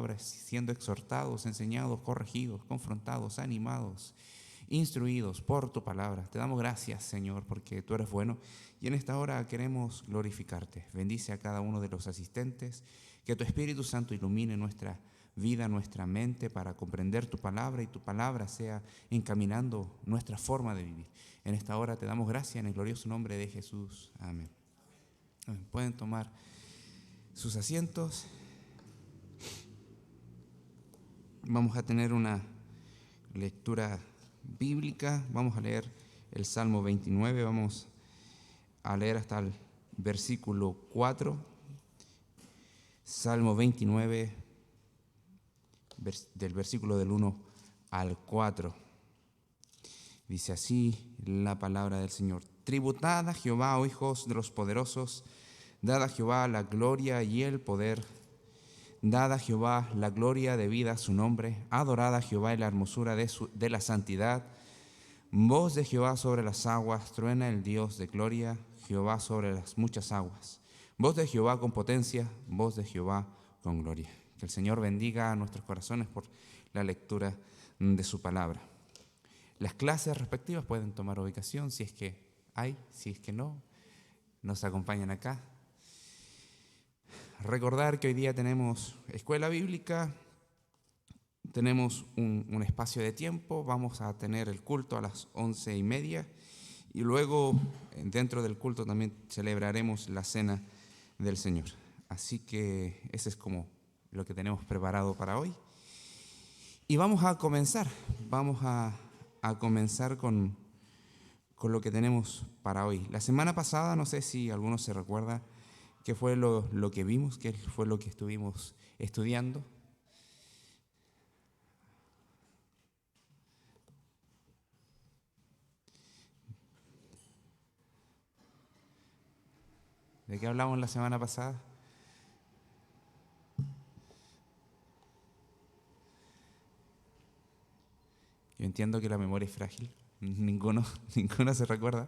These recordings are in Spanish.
palabra, siendo exhortados, enseñados, corregidos, confrontados, animados, instruidos por tu palabra. Te damos gracias, Señor, porque tú eres bueno y en esta hora queremos glorificarte. Bendice a cada uno de los asistentes, que tu Espíritu Santo ilumine nuestra vida, nuestra mente para comprender tu palabra y tu palabra sea encaminando nuestra forma de vivir. En esta hora te damos gracias en el glorioso nombre de Jesús. Amén. Amén. Pueden tomar sus asientos. Vamos a tener una lectura bíblica. Vamos a leer el Salmo 29. Vamos a leer hasta el versículo 4. Salmo 29, del versículo del 1 al 4. Dice así la palabra del Señor. Tributad a Jehová, oh hijos de los poderosos, dad a Jehová la gloria y el poder. Dad a Jehová la gloria debida a su nombre. Adorad a Jehová en la hermosura de la santidad. Voz de Jehová sobre las aguas, truena el Dios de gloria, Jehová sobre las muchas aguas. Voz de Jehová con potencia, voz de Jehová con gloria. Que el Señor bendiga a nuestros corazones por la lectura de su palabra. Las clases respectivas pueden tomar ubicación, si es que hay, si es que no, nos acompañan acá. Recordar que hoy día tenemos escuela bíblica, tenemos un espacio de tiempo, vamos a tener el culto a las 11:30 y luego dentro del culto también celebraremos la cena del Señor. Así que ese es como lo que tenemos preparado para hoy. Y vamos a comenzar con lo que tenemos para hoy. La semana pasada, no sé si alguno se recuerda qué fue lo que vimos, qué fue lo que estuvimos estudiando. ¿De qué hablamos la semana pasada? Yo entiendo que la memoria es frágil. Ninguno se recuerda.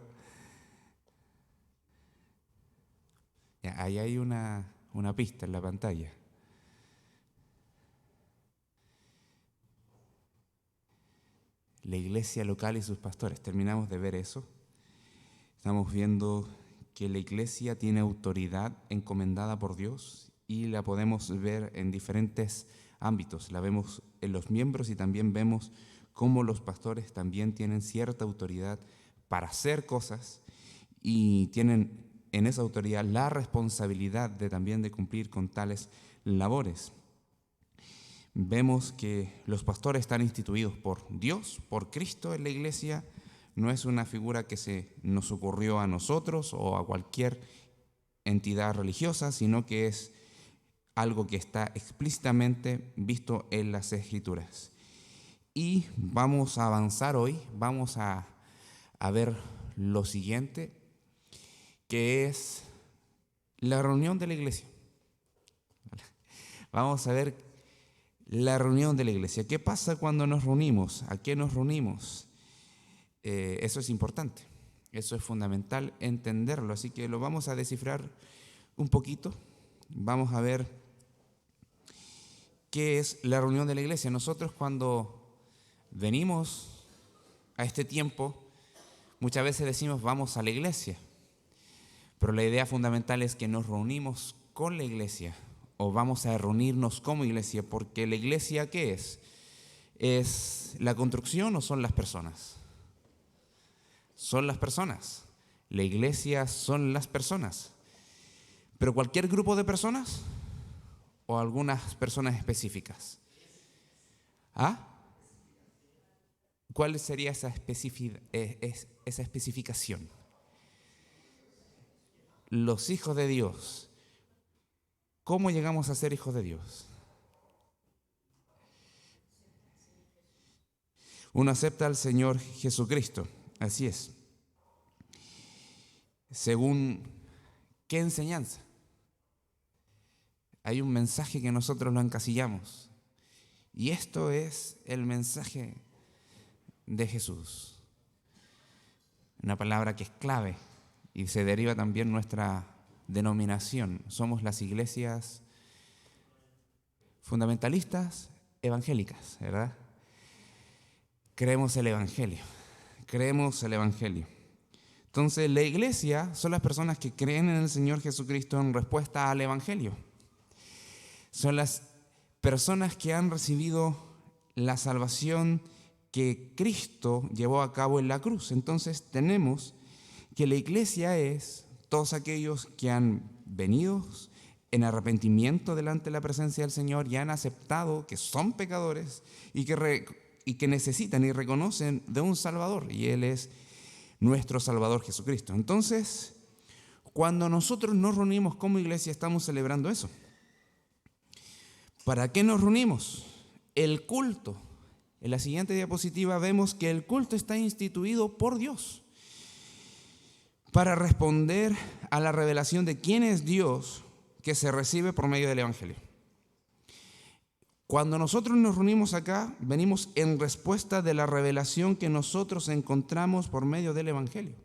Ya, ahí hay una pista en la pantalla. La iglesia local y sus pastores. Terminamos de ver eso. Estamos viendo que la iglesia tiene autoridad encomendada por Dios y la podemos ver en diferentes ámbitos. La vemos en los miembros y también vemos cómo los pastores también tienen cierta autoridad para hacer cosas y tienen en esa autoridad la responsabilidad de también de cumplir con tales labores. Vemos que los pastores están instituidos por Dios, por Cristo en la iglesia. No es una figura que se nos ocurrió a nosotros o a cualquier entidad religiosa, sino que es algo que está explícitamente visto en las Escrituras. Y vamos a avanzar hoy, vamos a ver lo siguiente, que es la reunión de la iglesia. Vamos a ver la reunión de la iglesia. ¿Qué pasa cuando nos reunimos? ¿A qué nos reunimos? Eso es importante, eso es fundamental entenderlo, así que lo vamos a descifrar un poquito. Vamos a ver qué es la reunión de la iglesia. Nosotros cuando venimos a este tiempo, muchas veces decimos vamos a la iglesia, pero la idea fundamental es que nos reunimos con la iglesia o vamos a reunirnos como iglesia, porque la iglesia, ¿qué es? ¿Es la construcción o son las personas? Son las personas. La iglesia son las personas. ¿Pero cualquier grupo de personas o algunas personas específicas? ¿Ah? ¿Cuál sería esa especificación? Los hijos de Dios. ¿Cómo llegamos a ser hijos de Dios? Uno acepta al Señor Jesucristo. Así es. ¿Según qué enseñanza? Hay un mensaje que nosotros lo encasillamos. Y esto es el mensaje de Jesús. Una palabra que es clave y se deriva también nuestra denominación. Somos las iglesias fundamentalistas evangélicas, ¿verdad? Creemos el Evangelio. Entonces, la iglesia son las personas que creen en el Señor Jesucristo en respuesta al Evangelio. Son las personas que han recibido la salvación que Cristo llevó a cabo en la cruz. Entonces, tenemos que la iglesia es todos aquellos que han venido en arrepentimiento delante de la presencia del Señor y han aceptado que son pecadores y que necesitan y reconocen de un Salvador, y Él es nuestro Salvador Jesucristo. Entonces, cuando nosotros nos reunimos como iglesia, estamos celebrando eso. ¿Para qué nos reunimos? El culto. En la siguiente diapositiva vemos que el culto está instituido por Dios para responder a la revelación de quién es Dios que se recibe por medio del Evangelio. Cuando nosotros nos reunimos acá, venimos en respuesta de la revelación que nosotros encontramos por medio del Evangelio.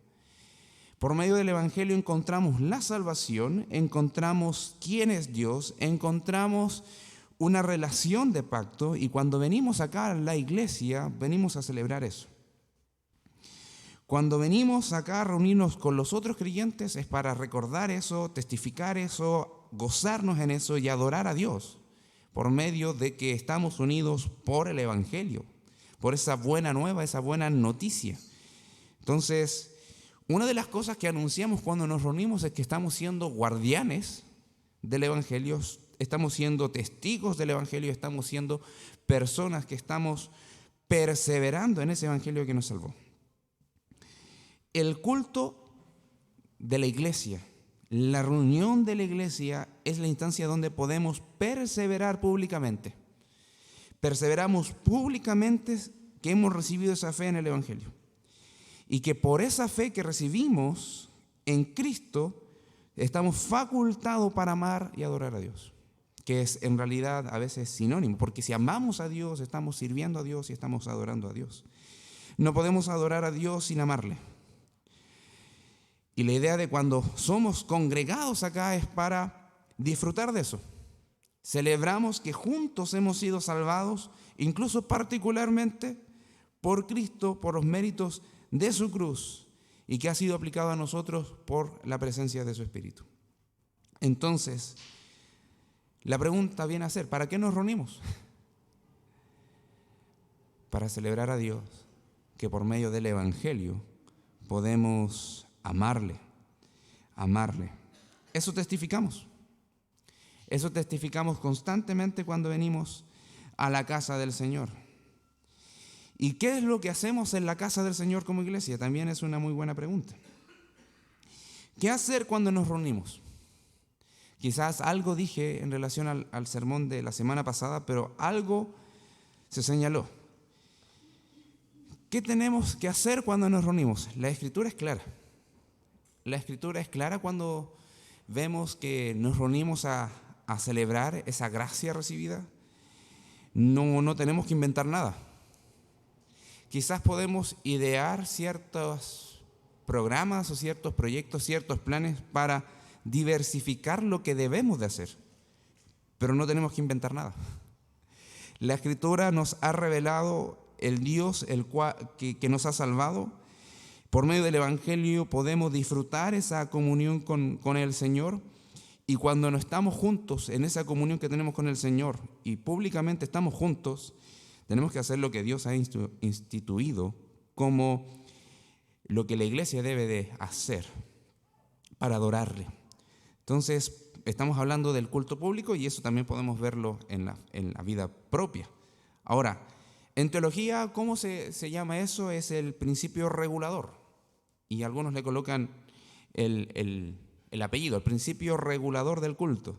Por medio del Evangelio encontramos la salvación, encontramos quién es Dios, encontramos una relación de pacto, y cuando venimos acá a la iglesia, venimos a celebrar eso. Cuando venimos acá a reunirnos con los otros creyentes es para recordar eso, testificar eso, gozarnos en eso y adorar a Dios por medio de que estamos unidos por el Evangelio, por esa buena nueva, esa buena noticia. Entonces, una de las cosas que anunciamos cuando nos reunimos es que estamos siendo guardianes del Evangelio, estamos siendo testigos del Evangelio, estamos siendo personas que estamos perseverando en ese Evangelio que nos salvó. El culto de la iglesia, la reunión de la iglesia es la instancia donde podemos perseverar públicamente. Perseveramos públicamente que hemos recibido esa fe en el Evangelio y que por esa fe que recibimos en Cristo estamos facultados para amar y adorar a Dios, que es en realidad a veces sinónimo, porque si amamos a Dios estamos sirviendo a Dios y estamos adorando a Dios. No podemos adorar a Dios sin amarle. Y la idea de cuando somos congregados acá es para disfrutar de eso. Celebramos que juntos hemos sido salvados, incluso particularmente por Cristo, por los méritos de su cruz, y que ha sido aplicado a nosotros por la presencia de su Espíritu. Entonces, la pregunta viene a ser, ¿para qué nos reunimos? Para celebrar a Dios, que por medio del Evangelio podemos amarle. Eso testificamos constantemente cuando venimos a la casa del Señor. ¿Y qué es lo que hacemos en la casa del Señor como iglesia? También es una muy buena pregunta. ¿Qué hacer cuando nos reunimos? Quizás algo dije en relación al sermón de la semana pasada, pero algo se señaló. ¿Qué tenemos que hacer cuando nos reunimos? La Escritura es clara. La Escritura es clara cuando vemos que nos reunimos a celebrar esa gracia recibida. No tenemos que inventar nada. Quizás podemos idear ciertos programas o ciertos proyectos, ciertos planes para diversificar lo que debemos de hacer, pero no tenemos que inventar nada. La Escritura nos ha revelado el Dios que nos ha salvado. Por medio del Evangelio podemos disfrutar esa comunión con el Señor, y cuando no estamos juntos en esa comunión que tenemos con el Señor y públicamente estamos juntos, tenemos que hacer lo que Dios ha instituido como lo que la iglesia debe de hacer para adorarle. Entonces, estamos hablando del culto público y eso también podemos verlo en la vida propia. Ahora, en teología, ¿cómo se llama eso? Es el principio regulador. Y algunos le colocan el apellido, el principio regulador del culto.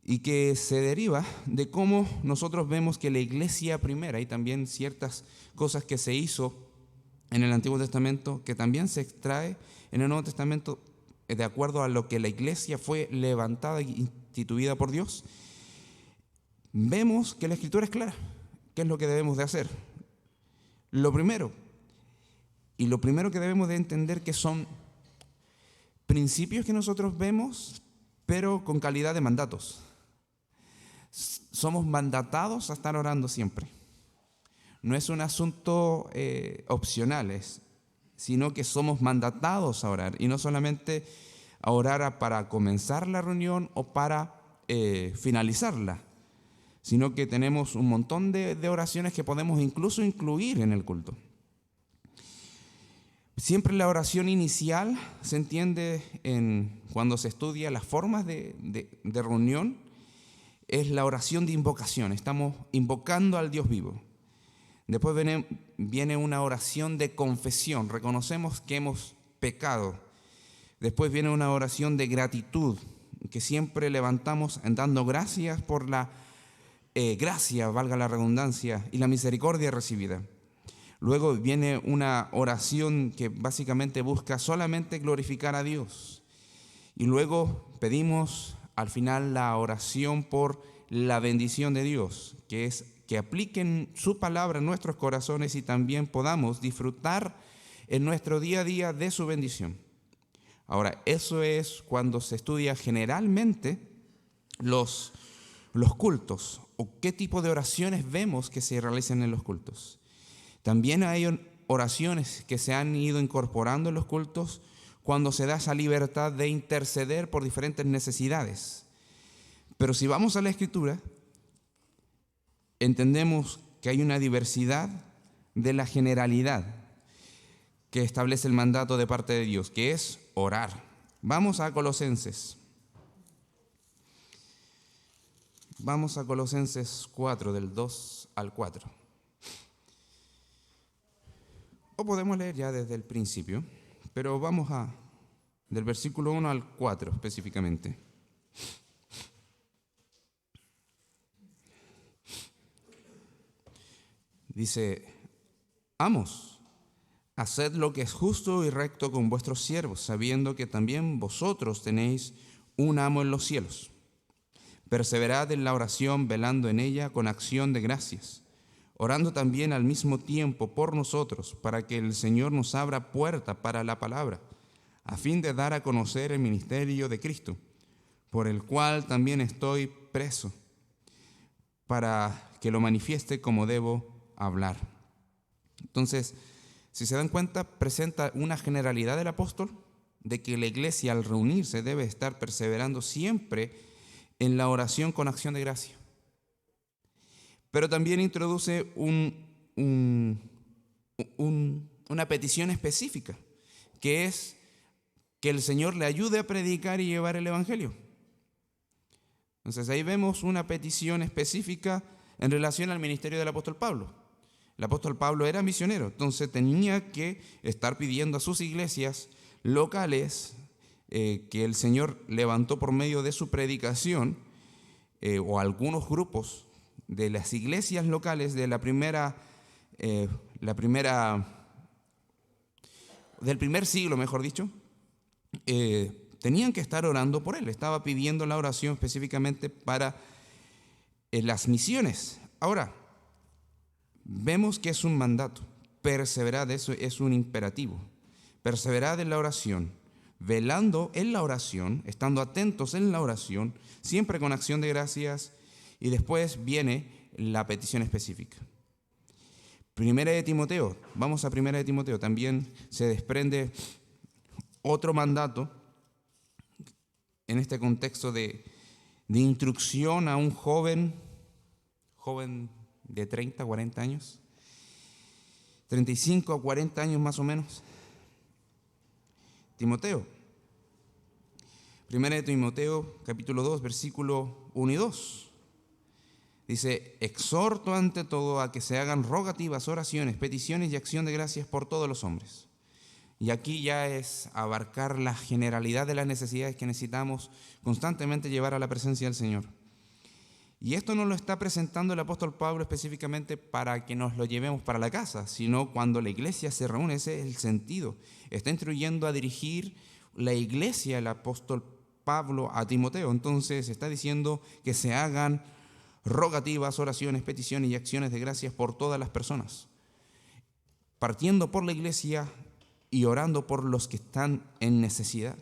Y que se deriva de cómo nosotros vemos que la iglesia primera, y también ciertas cosas que se hizo en el Antiguo Testamento, que también se extrae en el Nuevo Testamento, de acuerdo a lo que la iglesia fue levantada e instituida por Dios, vemos que la Escritura es clara. ¿Qué es lo que debemos de hacer? Lo primero que debemos de entender que son principios que nosotros vemos, pero con calidad de mandatos. somos mandatados a estar orando siempre. No es un asunto opcional, sino que somos mandatados a orar, y no solamente a orar para comenzar la reunión o para finalizarla, sino que tenemos un montón de oraciones que podemos incluso incluir en el culto. Siempre la oración inicial se entiende cuando se estudia las formas de reunión, es la oración de invocación. Estamos invocando al Dios vivo. Después viene una oración de confesión, reconocemos que hemos pecado. Después viene una oración de gratitud, que siempre levantamos dando gracias por la gracia, valga la redundancia, y la misericordia recibida. Luego viene una oración que básicamente busca solamente glorificar a Dios. Y luego pedimos al final la oración por la bendición de Dios, que es que apliquen su palabra en nuestros corazones y también podamos disfrutar en nuestro día a día de su bendición. Ahora, eso es cuando se estudia generalmente los cultos, o qué tipo de oraciones vemos que se realizan en los cultos. También hay oraciones que se han ido incorporando en los cultos cuando se da esa libertad de interceder por diferentes necesidades. Pero si vamos a la Escritura, entendemos que hay una diversidad de la generalidad que establece el mandato de parte de Dios, que es orar. Vamos a Colosenses. Vamos a Colosenses 4, del 2 al 4. O podemos leer ya desde el principio, pero vamos del versículo 1 al 4 específicamente. Dice: Amos, haced lo que es justo y recto con vuestros siervos, sabiendo que también vosotros tenéis un amo en los cielos. Perseverad en la oración, velando en ella con acción de gracias, orando también al mismo tiempo por nosotros, para que el Señor nos abra puerta para la palabra, a fin de dar a conocer el ministerio de Cristo, por el cual también estoy preso, para que lo manifieste como debo hablar. Entonces, si se dan cuenta, presenta una generalidad del apóstol de que la iglesia al reunirse debe estar perseverando siempre en la oración con acción de gracia. Pero también introduce una petición específica, que es que el Señor le ayude a predicar y llevar el evangelio. Entonces ahí vemos una petición específica en relación al ministerio del apóstol Pablo. El apóstol Pablo era misionero, entonces tenía que estar pidiendo a sus iglesias locales que el Señor levantó por medio de su predicación, o algunos grupos de las iglesias locales de del primer siglo, mejor dicho, tenían que estar orando por él. Estaba pidiendo la oración específicamente para las misiones. Ahora, vemos que es un mandato. Perseverad, eso es un imperativo. Perseverad en la oración, velando en la oración, estando atentos en la oración, siempre con acción de gracias, y después viene la petición específica. Primera de Timoteo, vamos a Primera de Timoteo, también se desprende otro mandato en este contexto de instrucción a un joven de 30, 40 años, 35 a 40 años más o menos. Timoteo. Primera de Timoteo, capítulo 2, versículo 1 y 2. Dice: exhorto ante todo a que se hagan rogativas, oraciones, peticiones y acción de gracias por todos los hombres. Y aquí ya es abarcar la generalidad de las necesidades que necesitamos constantemente llevar a la presencia del Señor. Y esto no lo está presentando el apóstol Pablo específicamente para que nos lo llevemos para la casa, sino cuando la iglesia se reúne. Ese es el sentido. Está instruyendo a dirigir la iglesia el apóstol Pablo a Timoteo. Entonces está diciendo que se hagan rogativas, oraciones, peticiones y acciones de gracias por todas las personas, partiendo por la iglesia y orando por los que están en necesidad,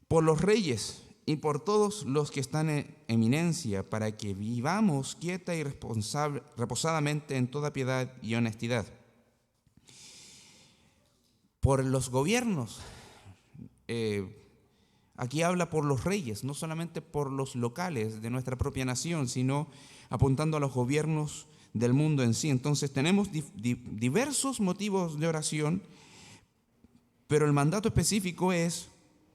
por los reyes y por todos los que están en eminencia, para que vivamos quieta y reposadamente en toda piedad y honestidad. Por los gobiernos, aquí habla por los reyes, no solamente por los locales de nuestra propia nación, sino apuntando a los gobiernos del mundo en sí. Entonces tenemos diversos motivos de oración, pero el mandato específico es,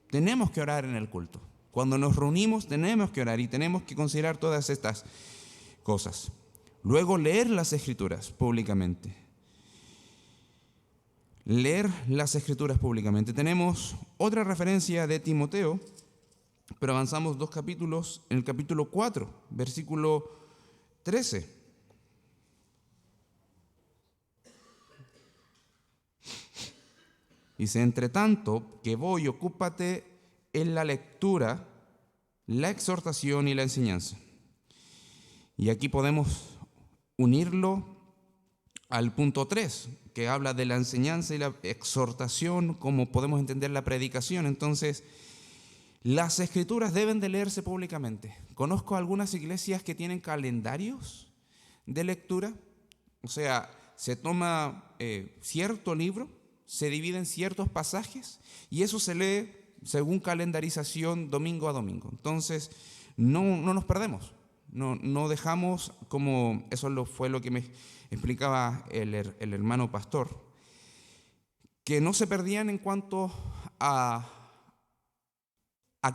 tenemos que orar en el culto. Cuando nos reunimos tenemos que orar y tenemos que considerar todas estas cosas. Luego, leer las Escrituras públicamente. Leer las Escrituras públicamente. Tenemos otra referencia de Timoteo, pero avanzamos 2 capítulos, en el capítulo 4, versículo 13. Dice: entre tanto que voy, ocúpate en la lectura, la exhortación y la enseñanza. Y aquí podemos unirlo al punto 3, que habla de la enseñanza y la exhortación, como podemos entender la predicación. Entonces, las Escrituras deben de leerse públicamente. Conozco algunas iglesias que tienen calendarios de lectura, o sea, se toma cierto libro, se divide en ciertos pasajes y eso se lee según calendarización domingo a domingo. Entonces, no nos perdemos, no dejamos, como eso fue lo que me explicaba el hermano pastor, que no se perdían en cuanto a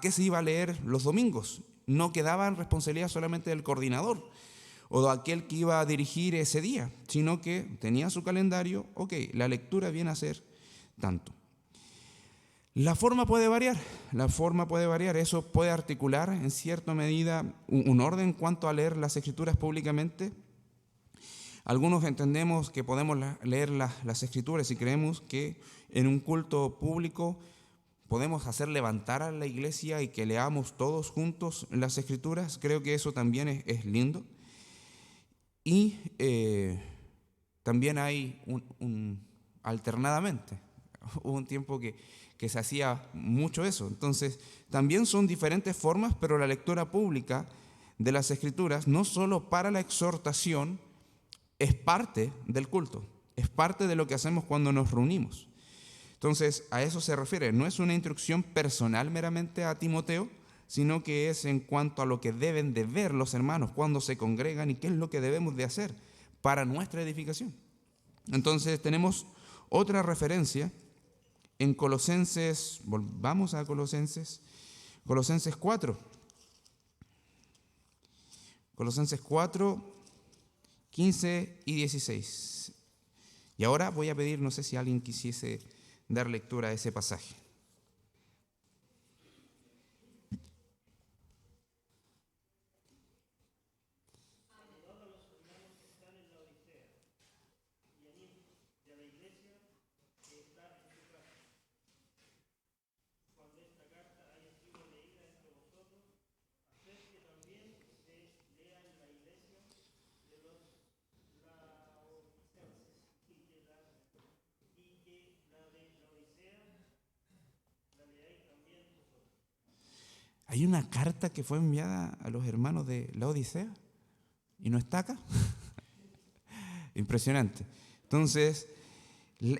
qué se iba a leer los domingos. No quedaba en responsabilidad solamente del coordinador o de aquel que iba a dirigir ese día, sino que tenía su calendario, la lectura viene a ser tanto. La forma puede variar, eso puede articular en cierta medida un orden en cuanto a leer las Escrituras públicamente. Algunos entendemos que podemos leer las Escrituras y creemos que en un culto público podemos hacer levantar a la iglesia y que leamos todos juntos las Escrituras. Creo que eso también es lindo. Y también hay alternadamente, hubo un tiempo que se hacía mucho eso. Entonces, también son diferentes formas, pero la lectura pública de las Escrituras, no solo para la exhortación, es parte del culto, es parte de lo que hacemos cuando nos reunimos. Entonces, a eso se refiere. No es una instrucción personal meramente a Timoteo, sino que es en cuanto a lo que deben de ver los hermanos cuando se congregan y qué es lo que debemos de hacer para nuestra edificación. Entonces, tenemos otra referencia en Colosenses, volvamos a Colosenses 4. Colosenses 4, 15 y 16. Y ahora voy a pedir, no sé si alguien quisiese dar lectura a ese pasaje. Hay una carta que fue enviada a los hermanos de Laodicea y no está acá. Impresionante. Entonces,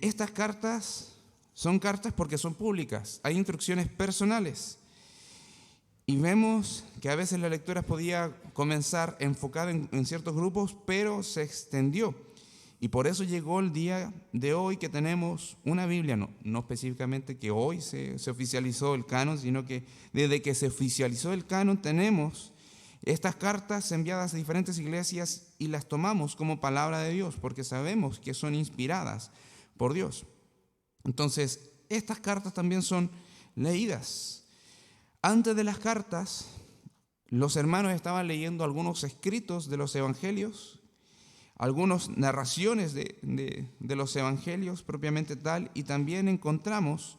estas cartas son cartas porque son públicas. Hay instrucciones personales. Y vemos que a veces la lectura podía comenzar enfocada en ciertos grupos, pero se extendió. Y por eso llegó el día de hoy que tenemos una Biblia, no específicamente que hoy se oficializó el canon, sino que desde que se oficializó el canon tenemos estas cartas enviadas a diferentes iglesias y las tomamos como palabra de Dios, porque sabemos que son inspiradas por Dios. Entonces, estas cartas también son leídas. Antes de las cartas, los hermanos estaban leyendo algunos escritos de los evangelios, algunas narraciones de los evangelios propiamente tal, y también encontramos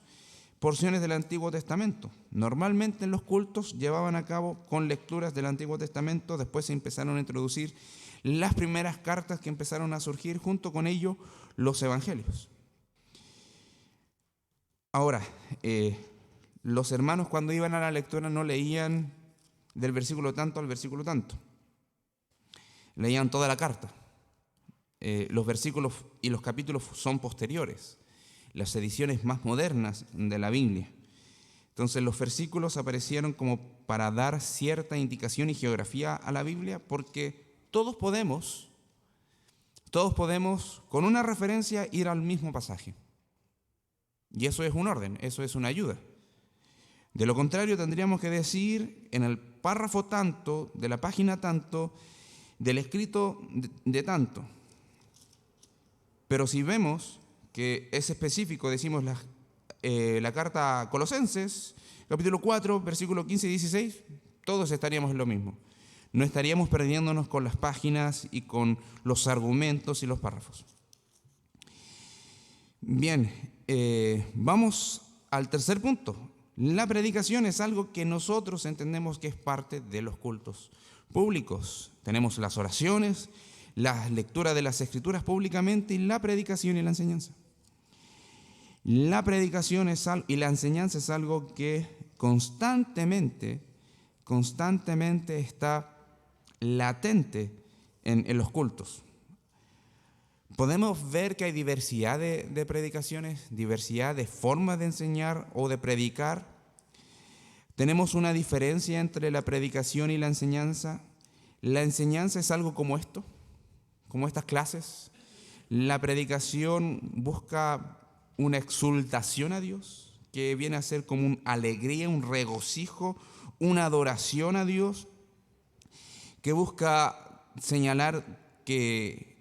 porciones del Antiguo Testamento. Normalmente en los cultos llevaban a cabo con lecturas del Antiguo Testamento, después se empezaron a introducir las primeras cartas que empezaron a surgir, junto con ello los evangelios. Ahora, los hermanos cuando iban a la lectura no leían del versículo tanto al versículo tanto. Leían toda la carta. Los versículos y los capítulos son posteriores, las ediciones más modernas de la Biblia. Entonces los versículos aparecieron como para dar cierta indicación y geografía a la Biblia, porque todos podemos con una referencia ir al mismo pasaje. Y eso es un orden, eso es una ayuda. De lo contrario, tendríamos que decir en el párrafo tanto, de la página tanto, del escrito de tanto. Pero si vemos que es específico, decimos la carta a Colosenses, capítulo 4, versículo 15 y 16, todos estaríamos en lo mismo. No estaríamos perdiéndonos con las páginas y con los argumentos y los párrafos. Bien, vamos al tercer punto. La predicación es algo que nosotros entendemos que es parte de los cultos públicos. Tenemos las oraciones, la lectura de las Escrituras públicamente y la predicación y la enseñanza. La predicación y la enseñanza es algo que constantemente está latente en los cultos. Podemos ver que hay diversidad de predicaciones, diversidad de formas de enseñar o de predicar. Tenemos una diferencia entre la predicación y la enseñanza. La enseñanza es algo como esto, como estas clases. La predicación busca una exultación a Dios, que viene a ser como una alegría, un regocijo, una adoración a Dios, que busca señalar que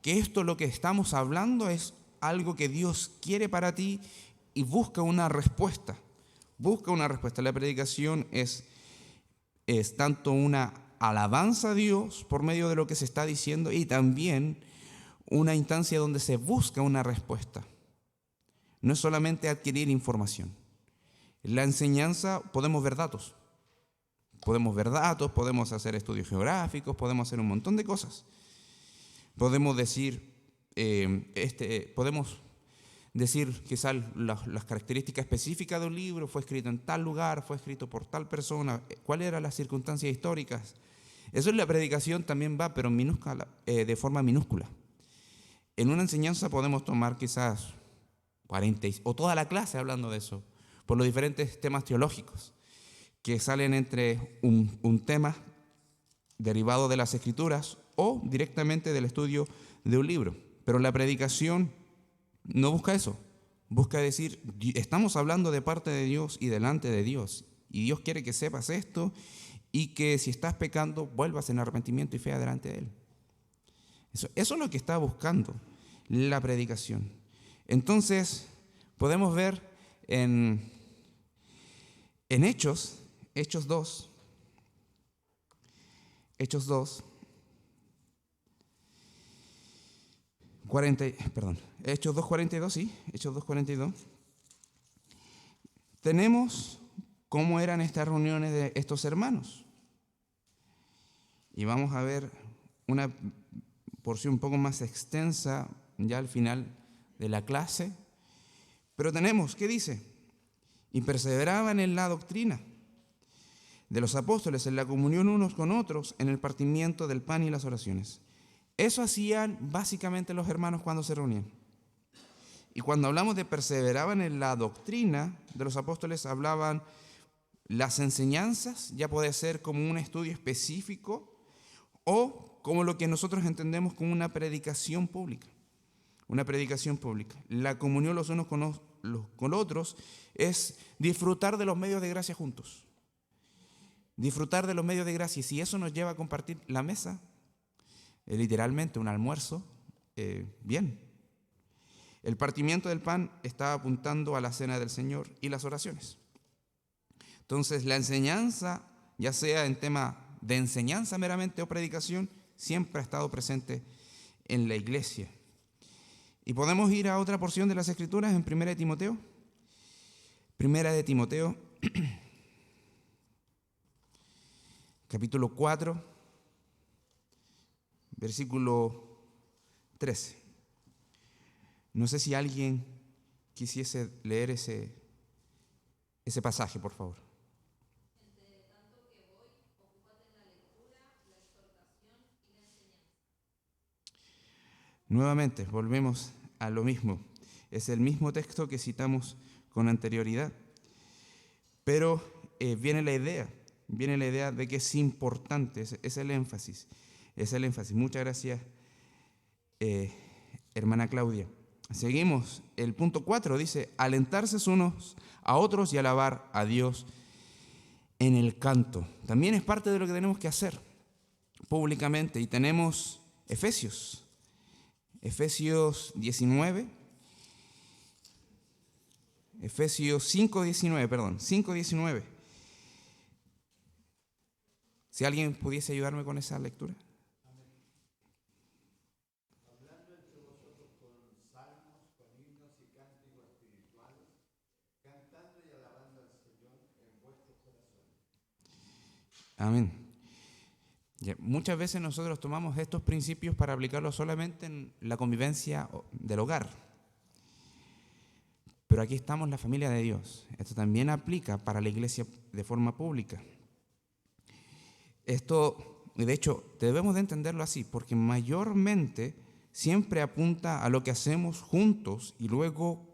esto, lo que estamos hablando, es algo que Dios quiere para ti y busca una respuesta. Busca una respuesta. La predicación es tanto una alabanza a Dios por medio de lo que se está diciendo y también una instancia donde se busca una respuesta. No es solamente adquirir información. En la enseñanza podemos ver datos. Podemos hacer estudios geográficos, podemos hacer un montón de cosas. Podemos decir quizás las características específicas de un libro, fue escrito en tal lugar, fue escrito por tal persona, cuáles eran las circunstancias históricas. Eso en la predicación también va, pero de forma minúscula. En una enseñanza podemos tomar quizás 40 o toda la clase hablando de eso, por los diferentes temas teológicos que salen entre un tema derivado de las Escrituras o directamente del estudio de un libro. Pero la predicación no busca eso, busca decir, estamos hablando de parte de Dios y delante de Dios, y Dios quiere que sepas esto y que si estás pecando, vuelvas en arrepentimiento y fe delante de Él. Eso es lo que está buscando la predicación. Entonces, podemos ver en Hechos 2, Hechos 2:42, sí, Hechos 2:42. Tenemos cómo eran estas reuniones de estos hermanos. Y vamos a ver una porción un poco más extensa ya al final de la clase. Pero tenemos, ¿qué dice? Y perseveraban en la doctrina de los apóstoles, en la comunión unos con otros, en el partimiento del pan y las oraciones. Eso hacían básicamente los hermanos cuando se reunían. Y cuando hablamos de perseveraban en la doctrina de los apóstoles, hablaban las enseñanzas, ya puede ser como un estudio específico o como lo que nosotros entendemos como una predicación pública. Una predicación pública. La comunión los unos con otros es disfrutar de los medios de gracia juntos. Disfrutar de los medios de gracia. Y si eso nos lleva a compartir la mesa, literalmente un almuerzo, bien. El partimiento del pan está apuntando a la cena del Señor y las oraciones. Entonces la enseñanza, ya sea en tema de enseñanza meramente o predicación, siempre ha estado presente en la iglesia. Y podemos ir a otra porción de las Escrituras en Primera de Timoteo. Primera de Timoteo, capítulo 4, versículo 13. No sé si alguien quisiese leer ese ese pasaje, por favor. Nuevamente, volvemos a lo mismo. Es el mismo texto que citamos con anterioridad. Pero viene la idea de que es importante, es el énfasis. Muchas gracias, hermana Claudia. Seguimos, el punto 4 dice, alentarse unos a otros y alabar a Dios en el canto. También es parte de lo que tenemos que hacer públicamente. Y tenemos Efesios 19, Efesios 5:19. Si alguien pudiese ayudarme con esa lectura. Amén. Muchas veces nosotros tomamos estos principios para aplicarlos solamente en la convivencia del hogar. Pero aquí estamos la familia de Dios. Esto también aplica para la iglesia de forma pública. Esto, de hecho, debemos de entenderlo así, porque mayormente siempre apunta a lo que hacemos juntos y luego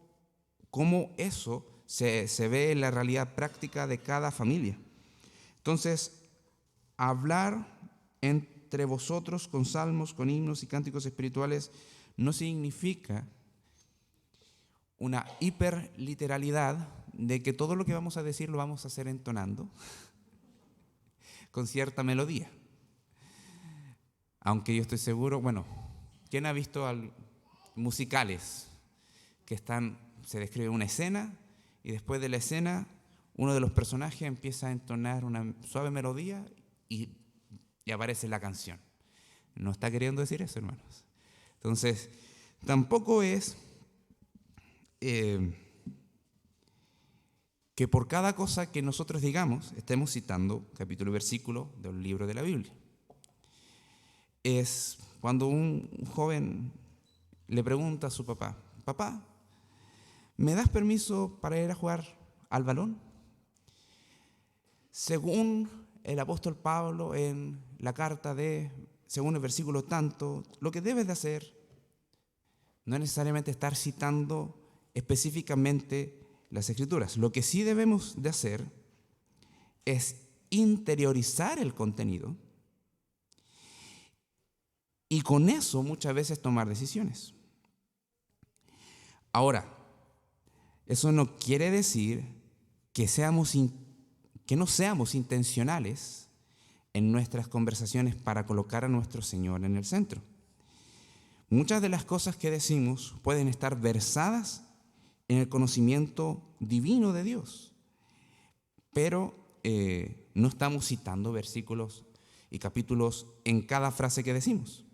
cómo eso se ve en la realidad práctica de cada familia. Entonces, hablar entre vosotros con salmos, con himnos y cánticos espirituales no significa una hiperliteralidad de que todo lo que vamos a decir lo vamos a hacer entonando con cierta melodía. Aunque yo estoy seguro, bueno, ¿quién ha visto musicales que se describe una escena y después de la escena uno de los personajes empieza a entonar una suave melodía y aparece la canción? No está queriendo decir eso, hermanos. Entonces, tampoco es que por cada cosa que nosotros digamos estemos citando capítulo y versículo del libro de la Biblia. Es cuando un joven le pregunta a su papá, papá, ¿me das permiso para ir a jugar al balón? Según el apóstol Pablo en la carta según el versículo tanto, lo que debes de hacer no es necesariamente estar citando específicamente las Escrituras. Lo que sí debemos de hacer es interiorizar el contenido y con eso muchas veces tomar decisiones. Ahora, eso no quiere decir que no seamos intencionales en nuestras conversaciones para colocar a nuestro Señor en el centro. Muchas de las cosas que decimos pueden estar versadas en el conocimiento divino de Dios, pero no estamos citando versículos y capítulos en cada frase que decimos.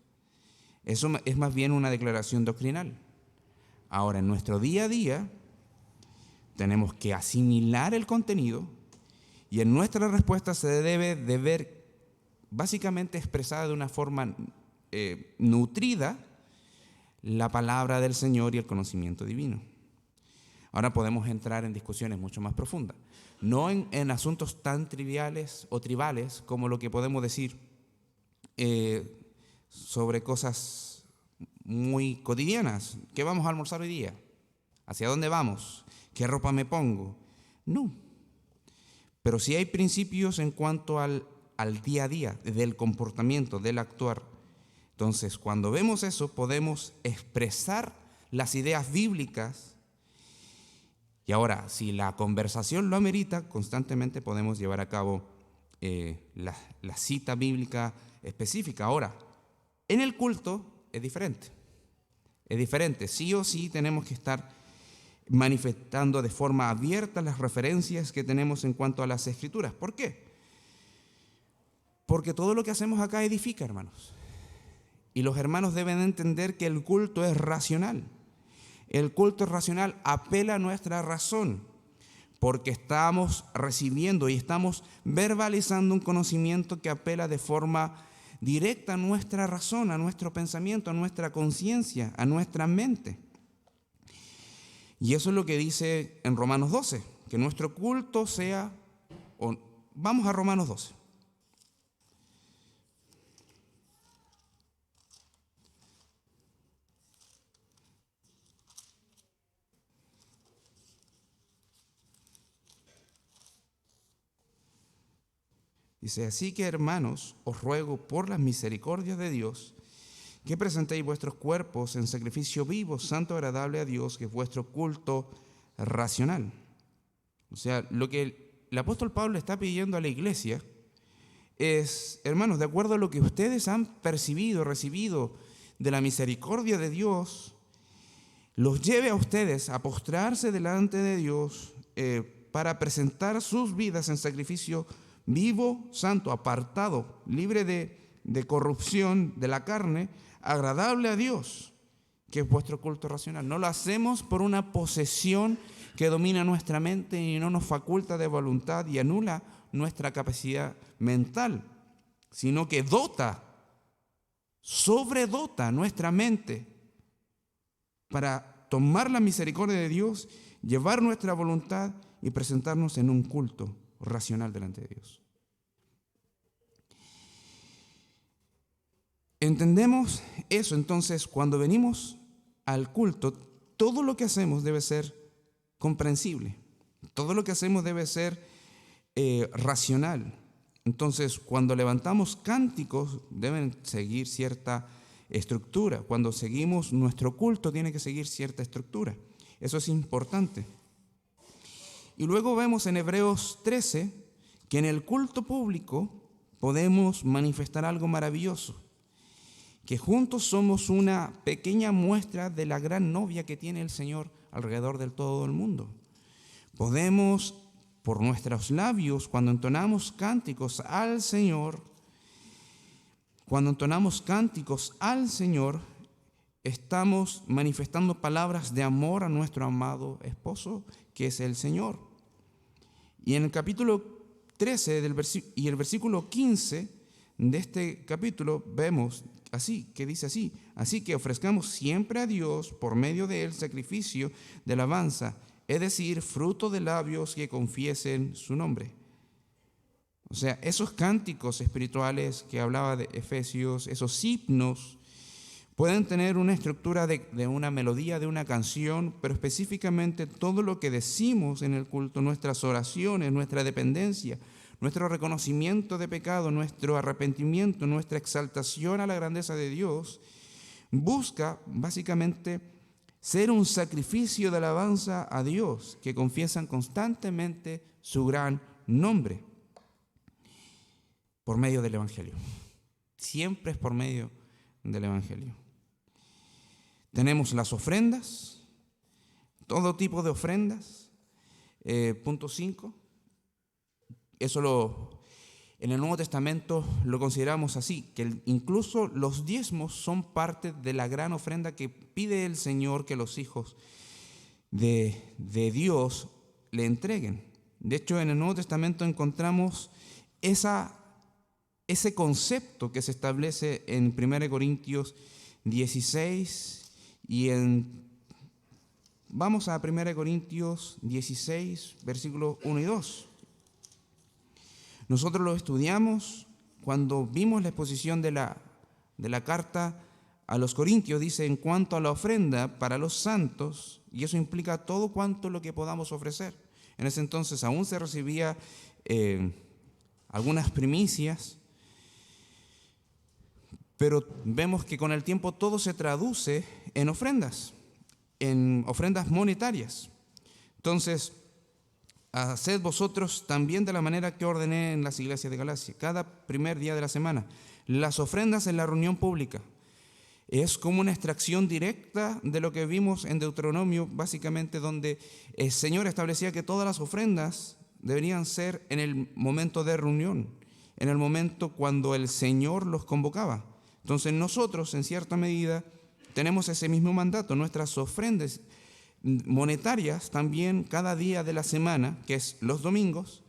Eso es más bien una declaración doctrinal. Ahora, en nuestro día a día, tenemos que asimilar el contenido y en nuestra respuesta se debe de ver básicamente expresada de una forma nutrida la palabra del Señor y el conocimiento divino. Ahora podemos entrar en discusiones mucho más profundas, no en asuntos tan triviales o tribales como lo que podemos decir sobre cosas muy cotidianas. ¿Qué vamos a almorzar hoy día? ¿Hacia dónde vamos? ¿Qué ropa me pongo? No. Pero sí hay principios en cuanto al día a día, del comportamiento, del actuar. Entonces, cuando vemos eso, podemos expresar las ideas bíblicas. Y ahora, si la conversación lo amerita, constantemente podemos llevar a cabo la cita bíblica específica. Ahora, en el culto es diferente. Es diferente. Sí o sí tenemos que estar manifestando de forma abierta las referencias que tenemos en cuanto a las Escrituras. ¿Por qué? Porque todo lo que hacemos acá edifica, hermanos. Y los hermanos deben entender que el culto es racional. El culto racional apela a nuestra razón, porque estamos recibiendo y estamos verbalizando un conocimiento que apela de forma directa a nuestra razón, a nuestro pensamiento, a nuestra conciencia, a nuestra mente. Y eso es lo que dice en Romanos 12, que nuestro culto sea, vamos a Romanos 12. Dice, así que hermanos, os ruego por las misericordias de Dios, que presentéis vuestros cuerpos en sacrificio vivo, santo, agradable a Dios, que es vuestro culto racional. O sea, lo que el apóstol Pablo está pidiendo a la iglesia es, hermanos, de acuerdo a lo que ustedes han percibido, recibido de la misericordia de Dios, los lleve a ustedes a postrarse delante de Dios para presentar sus vidas en sacrificio vivo, santo, apartado, libre de corrupción de la carne, agradable a Dios, que es vuestro culto racional. No lo hacemos por una posesión que domina nuestra mente y no nos faculta de voluntad y anula nuestra capacidad mental, sino que sobredota nuestra mente para tomar la misericordia de Dios, llevar nuestra voluntad y presentarnos en un culto racional delante de Dios. Entendemos eso, entonces, cuando venimos al culto, todo lo que hacemos debe ser comprensible, todo lo que hacemos debe ser racional. Entonces, cuando levantamos cánticos, deben seguir cierta estructura. Cuando seguimos nuestro culto, tiene que seguir cierta estructura. Eso es importante. Y luego vemos en Hebreos 13 que en el culto público podemos manifestar algo maravilloso, que juntos somos una pequeña muestra de la gran novia que tiene el Señor alrededor de todo el mundo. Podemos, por nuestros labios, cuando entonamos cánticos al Señor, estamos manifestando palabras de amor a nuestro amado esposo, que es el Señor. Y en el capítulo 13 y el versículo 15 de este capítulo vemos que dice así: así que ofrezcamos siempre a Dios por medio de él sacrificio de alabanza, es decir, fruto de labios que confiesen su nombre. O sea, esos cánticos espirituales que hablaba de Efesios, esos himnos, pueden tener una estructura de una melodía, de una canción, pero específicamente todo lo que decimos en el culto, nuestras oraciones, nuestra dependencia, nuestro reconocimiento de pecado, nuestro arrepentimiento, nuestra exaltación a la grandeza de Dios, busca básicamente ser un sacrificio de alabanza a Dios, que confiesan constantemente su gran nombre por medio del Evangelio. Siempre es por medio del Evangelio. Tenemos las ofrendas, todo tipo de ofrendas. Punto 5. Eso en el Nuevo Testamento lo consideramos así, que incluso los diezmos son parte de la gran ofrenda que pide el Señor que los hijos de Dios le entreguen. De hecho, en el Nuevo Testamento encontramos ese concepto que se establece en 1 Corintios 16 y vamos a 1 Corintios 16, versículos 1 y 2. Nosotros lo estudiamos cuando vimos la exposición de la carta a los Corintios. Dice, en cuanto a la ofrenda para los santos, y eso implica todo cuanto lo que podamos ofrecer. En ese entonces aún se recibía algunas primicias, pero vemos que con el tiempo todo se traduce en ofrendas monetarias. Entonces, haced vosotros también de la manera que ordené en las iglesias de Galacia, cada primer día de la semana. Las ofrendas en la reunión pública es como una extracción directa de lo que vimos en Deuteronomio, básicamente donde el Señor establecía que todas las ofrendas deberían ser en el momento de reunión, en el momento cuando el Señor los convocaba. Entonces nosotros, en cierta medida, tenemos ese mismo mandato. Nuestras ofrendas monetarias también cada día de la semana, que es los domingos,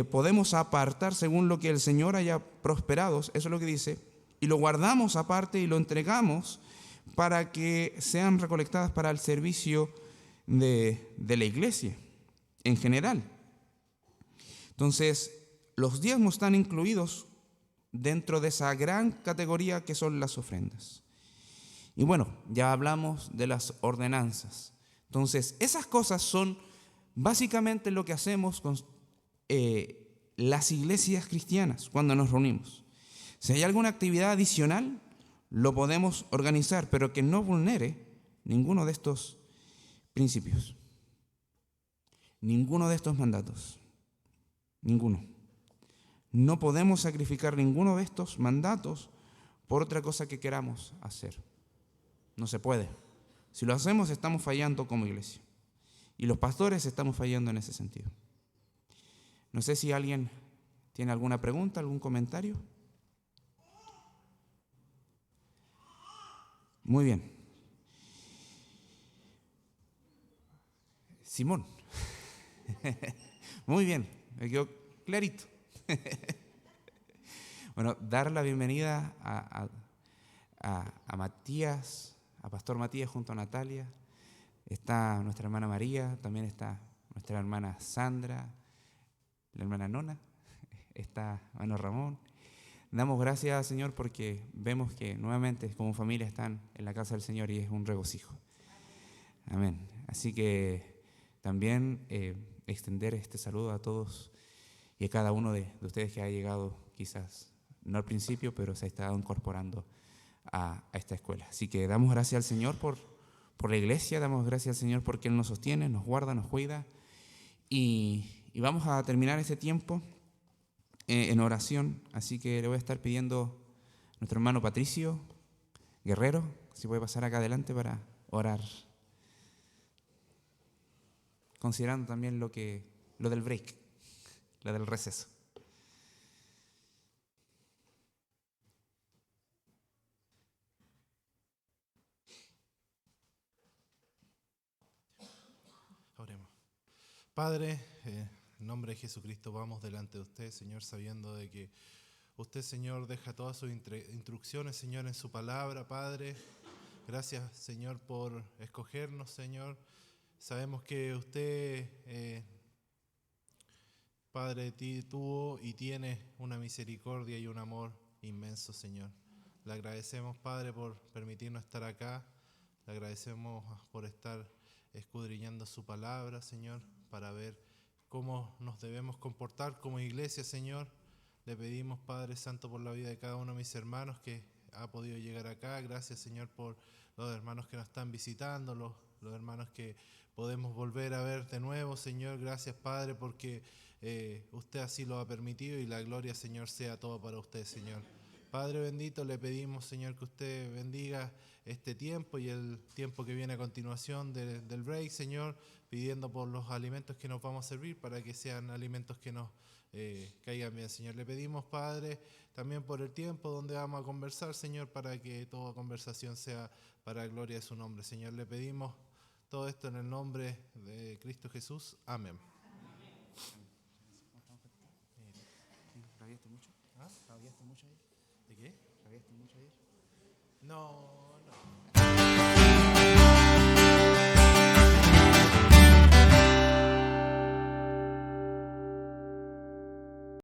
podemos apartar según lo que el Señor haya prosperado, eso es lo que dice, y lo guardamos aparte y lo entregamos para que sean recolectadas para el servicio de la iglesia. en general. Entonces, los diezmos están incluidos dentro de esa gran categoría que son las ofrendas. Y bueno, ya hablamos de las ordenanzas. Entonces, esas cosas son básicamente lo que hacemos con las iglesias cristianas cuando nos reunimos. Si hay alguna actividad adicional, lo podemos organizar, pero que no vulnere ninguno de estos principios, ninguno de estos mandatos, ninguno. No podemos sacrificar ninguno de estos mandatos por otra cosa que queramos hacer. No se puede. Si lo hacemos, estamos fallando como iglesia. Y los pastores estamos fallando en ese sentido. No sé si alguien tiene alguna pregunta, algún comentario. Muy bien. Simón. Muy bien, me quedó clarito. Bueno, dar la bienvenida a Matías, a Pastor Matías junto a Natalia. Está nuestra hermana María, también está nuestra hermana Sandra, la hermana Nona, está hermano Ramón. Damos gracias, Señor, porque vemos que nuevamente como familia están en la casa del Señor y es un regocijo. Amén. Así que también extender este saludo a todos y a cada uno de ustedes que ha llegado quizás, no al principio, pero se ha estado incorporando a esta escuela. Así que damos gracias al Señor por la iglesia, damos gracias al Señor porque Él nos sostiene, nos guarda, nos cuida. Y vamos a terminar este tiempo en oración. Así que le voy a estar pidiendo a nuestro hermano Patricio Guerrero, si puede pasar acá adelante para orar. Considerando también lo del break, lo del receso. Oremos. Padre, en nombre de Jesucristo vamos delante de usted, Señor, sabiendo de que usted, Señor, deja todas sus instrucciones, Señor, en su palabra, Padre. Gracias, Señor, por escogernos, Señor. Sabemos que usted, Padre, tuvo y tiene una misericordia y un amor inmenso, Señor. Le agradecemos, Padre, por permitirnos estar acá. Le agradecemos por estar escudriñando su palabra, Señor, para ver cómo nos debemos comportar como iglesia, Señor. Le pedimos, Padre Santo, por la vida de cada uno de mis hermanos que ha podido llegar acá. Gracias, Señor, por los hermanos que nos están visitando, los hermanos que podemos volver a ver de nuevo, Señor. Gracias, Padre, porque usted así lo ha permitido y la gloria, Señor, sea todo para usted, Señor. Padre bendito, le pedimos, Señor, que usted bendiga este tiempo y el tiempo que viene a continuación del break, Señor, pidiendo por los alimentos que nos vamos a servir para que sean alimentos que nos caigan bien, Señor. Le pedimos, Padre, también por el tiempo donde vamos a conversar, Señor, para que toda conversación sea para la gloria de su nombre, Señor. Le pedimos todo esto en el nombre de Cristo Jesús. Amén. ¿Rabiaste mucho? ¿Ah? ¿Rabiaste mucho ayer? ¿De qué? ¿Rabiaste mucho ayer? No.